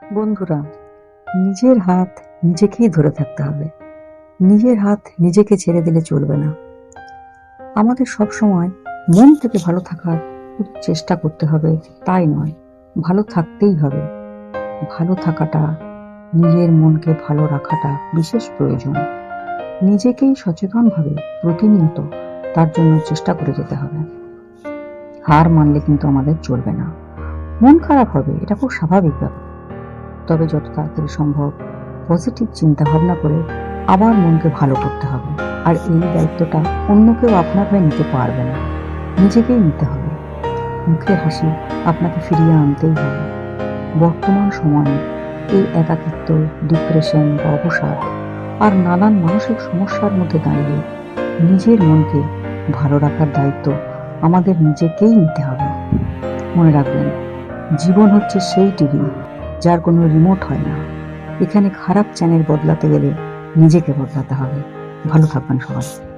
বন্ধুরা, নিজের হাত নিজেকেই ধরে থাকতে হবে। নিজের হাত নিজেকে ছেড়ে দিলে চলবে না। আমাদের সব সময় মন থেকে ভালো থাকার শুধু চেষ্টা করতে হবে তাই নয়, ভালো থাকতেই হবে। ভালো থাকাটা, নিজের মনকে ভালো রাখাটা বিশেষ প্রয়োজন। নিজেকেই সচেতনভাবে প্রতিনিয়ত তার জন্য চেষ্টা করে যেতে হবে। হার মানলে কিন্তু আমাদের চলবে না। মন খারাপ হবে, এটা খুব স্বাভাবিক ব্যাপার। তবে যত তাড়াতাড়ি সম্ভব পজিটিভ চিন্তা ভাবনা করে আবার মনকে ভালো করতে হবে। আর এই দায়িত্বটা অন্য কেউ আপনার হয়ে নিতে পারবে না, নিজেকেই নিতে হবে। মুখের হাসি আপনাকে ফিরিয়ে আনতেই হবে। বর্তমান সময়ে এই একাকিত্ব, ডিপ্রেশন বা অবসাদ আর নানান মানসিক সমস্যার মধ্যে দাঁড়িয়ে নিজের মনকে ভালো রাখার দায়িত্ব আমাদের নিজেকেই নিতে হবে। মনে রাখবেন, জীবন হচ্ছে সেই টিভি যার কোনো রিমোট হয় না। এখানে খারাপ চ্যানেল বদলাতে গেলে নিজেকে বদলাতে হবে। ভালো থাকবেন সবাই।